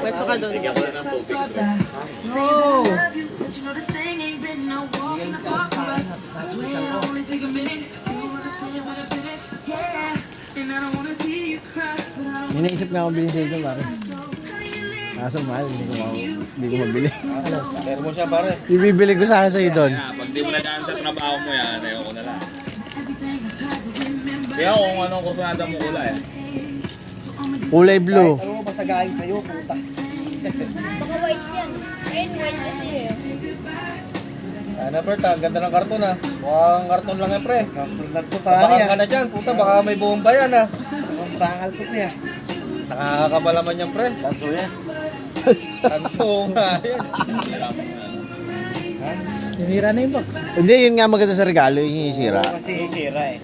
Pwesto ka doon. No! Iniisip nga akong bilhin sa'yo ito, pare. Kaso mahal, hindi ko mabili. Pero mo siya pare. Ibibili ko sana sa'yo doon. Pag di mo na daan sa trabaho mo yan, ayaw ko na lang. Kaya kung anong kusunada mo kulay. Kulay blue. Ano mo basta galing sa'yo, puta. Baka white yan. Ayun, white yan eh. Ano pre, ganda ng karton ah. Mukhang karton lang eh pre. Kapag lang to pare Baka ka yan. na dyan, puta baka may bomba yan ah. Ang bangal ko siya. Nakakabalaman yan pre. Tanso yan. Tanso nga yan. Sinira na yung box. Hindi, yun nga maganda sa regalo, yung isira. Kasi sira eh.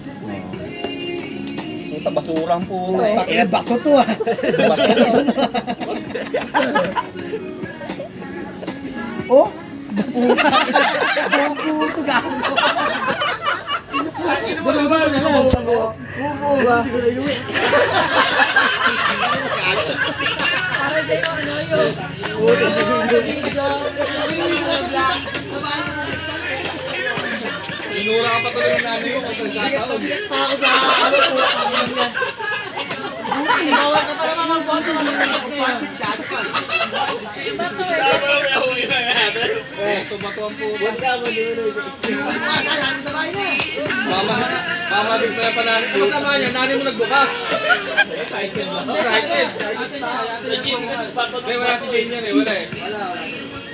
Puta, basura ang puta eh. Ilan bako to ah. Oh? Buong puto gago. Bumo ba? Para sa'yo, ano yun? Inura ka pa tuloy yung nanay ko kasi nagkataon. Ako sa ano po. Bawal ka pala mag-boto. Tumato ang puta. Mama din pala pa nanin. Ano kasama niya? Nanay mo nagbukas. Excited. Excited. Wala si Jane yan eh. Wala eh.